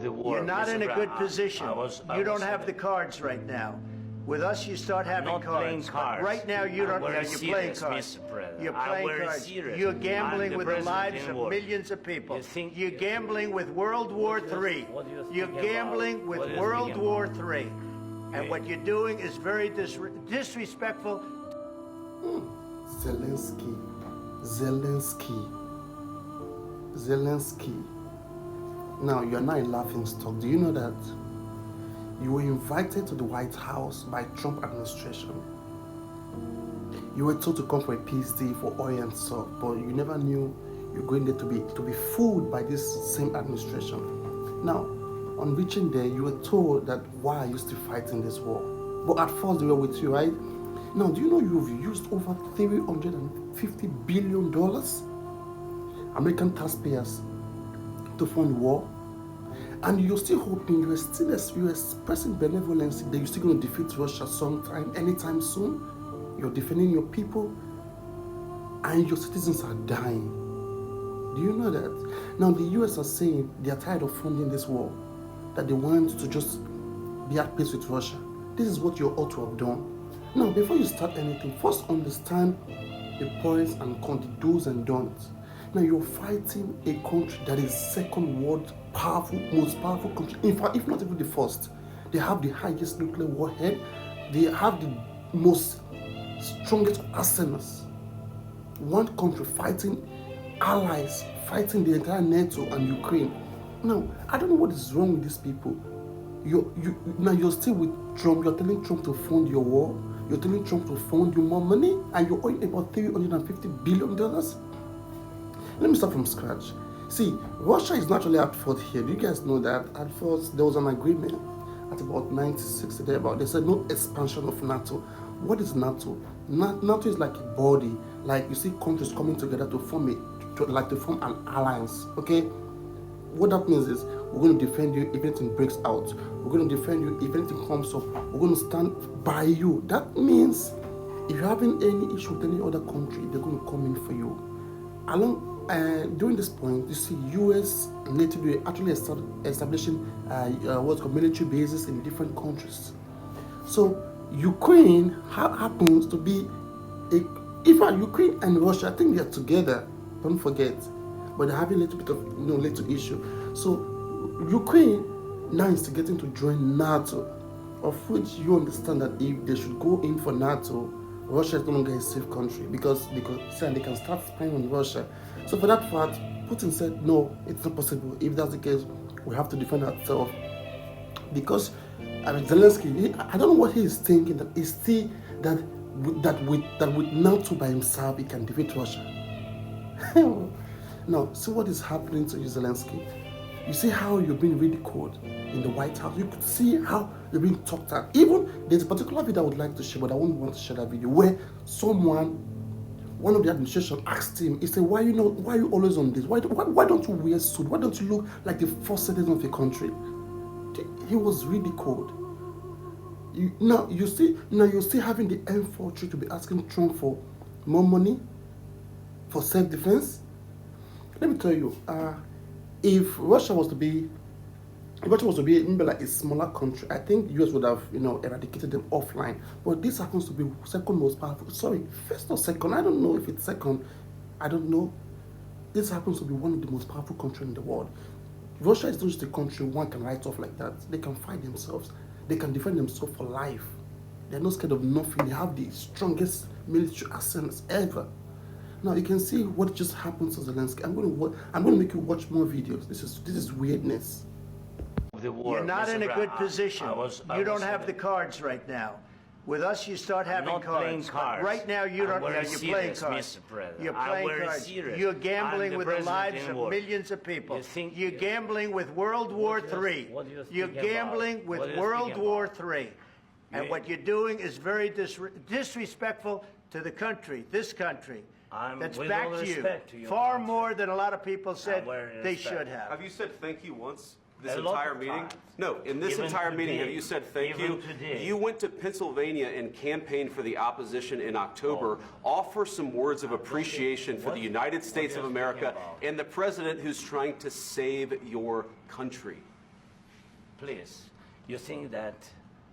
of the war. You're not Mr. in a Brown, good position. You don't have the saying- cards right now. With us, you start having not playing cards. cards. Right now, you don't. I'm very You're playing serious, cards. Mr. President. You're I'm playing very cards. serious. You're I'm gambling the with the president lives in of war. millions of people. You think- You're gambling with World War III. what do you think You're about- gambling with what do you World think War about- III. And what you're doing is very disrespectful. Zelensky. Now, you're not a laughing stock. Do you know that? You were invited to the White House by Trump administration. You were told to come for a PhD for oil and salt, but you never knew you're going there to be fooled by this same administration. Now, on reaching there, you were told that why are you still fighting this war? But at first they were with you, right? Now, do you know you've used over $350 billion American taxpayers to fund war? And you're still hoping, you're expressing benevolence that you're still going to defeat Russia sometime, anytime soon. You're defending your people, and your citizens are dying. Do you know that? Now, the US are saying they are tired of funding this war, that they want to just be at peace with Russia. This is what you ought to have done. Now, before you start anything, first understand the pros and cons, the do's and don'ts. Now, you're fighting a country that is second world most powerful country. In fact, if not even the first. They have the highest nuclear warhead. They have the most strongest arsenals. One country fighting allies, fighting the entire NATO and Ukraine. Now, I don't know what is wrong with these people. You're still with Trump. You're telling Trump to fund your war. You're telling Trump to fund you more money, and you're owing about $350 billion. Let me start from scratch. See, Russia is naturally at fault here. Do you guys know that? At first, there was an agreement at about 1960 thereabout. They said no expansion of NATO. What is NATO? NATO is like a body, like you see countries coming together to form an alliance. Okay, what that means is we're going to defend you if anything breaks out. We're going to defend you if anything comes up. We're going to stand by you. That means if you're having any issue with any other country, they're going to come in for you. During this point, you see US and NATO actually establishing what's called military bases in different countries. So Ukraine happens to be Ukraine and Russia, I think they are together, don't forget, but they're having a little bit of little issue. So Ukraine now is getting to join NATO, of which you understand that if they should go in for NATO, Russia is no longer a safe country because they can start spying on Russia. So for that fact, Putin said, no, it's not possible. If that's the case, we have to defend ourselves. Because Zelensky, I don't know what he is thinking, that he see that with NATO by himself, he can defeat Russia. Now, see what is happening to you, Zelensky. You see how you're being ridiculed in the White House. You could see how you're being talked at. Even there's a particular video I would like to share, but I won't want to share that video, where one of the administration asked him, he said, why are you always on this? Why don't you wear suit? Why don't you look like the first citizen of the country? He was ridiculed. You're still having the infantry to be asking Trump for more money for self-defense. Let me tell you, if Russia was to be maybe like a smaller country, I think US would have eradicated them offline. But this happens to be second most powerful. Sorry, first or second. I don't know if it's second. I don't know. This happens to be one of the most powerful countries in the world. Russia is not just a country one can write off like that. They can fight themselves. They can defend themselves for life. They're not scared of nothing. They have the strongest military arsenals ever. Now you can see what just happened to Zelensky. I'm going to make you watch more videos. This is weirdness. The war, You're not Mr. in a Brown, good position. You don't have the saying- cards right now. With us, you start having not playing cards. cards. Right now, you don't. I'm very You're playing serious, cards. Mr. President. You're I'm playing very cards. serious. You're I'm gambling the with the president lives in of war. millions of people. You're you- gambling with World War III. what do you think You're about? gambling What with do you World think War about? III. And You- what you're doing is very disrespectful to the country, this country. That's with back all to you. respect to your Far country. more than a lot of people said very they respect. should have. Have you said thank you once this A lot entire of meeting? times. No, in this Even entire meeting, today. have you said thank Even you? today. You went to Pennsylvania and campaigned for the opposition in October. Offer some words of appreciation for the United States of America and the president who's trying to save your country. please. You think that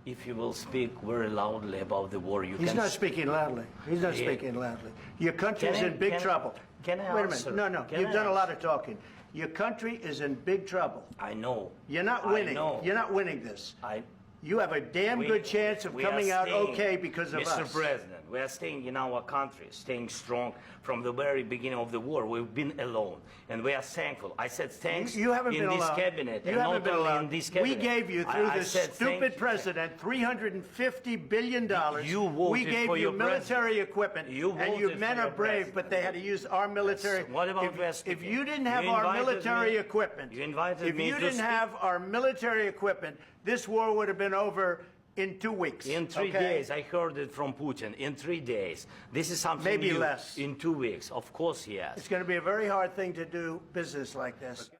if you will speak very loudly about the war, you He's can... not speaking loudly. He's not Yeah. speaking loudly. Your country's Can I- in big can- trouble. can I Wait a answer? minute. No, Can you've I done a lot answer? of talking. Your country is in big trouble. I know. You're not I winning. know. You're not winning this. I... You have a damn We- good chance of we are coming out staying, okay because of Mr. us. President, we are staying in our country, staying strong from the very beginning of the war. We've been alone, and we are thankful. I said thanks You haven't in been this alone. cabinet, You and haven't not been only alone. in this We cabinet. gave you, through I this said thank stupid you. president, $350 billion. You voted we gave for you your military president. equipment, You and your voted men for are your brave, president. but they had to use our military. What about if you didn't You have our invited military me- equipment, you invited if me you to didn't speak- have our military equipment, this war would have been over in 2 weeks. In 3 okay? days, I heard it from Putin. In 3 days, this is something Maybe new. less. In 2 weeks, of course, yes. It's going to be a very hard thing to do business like this.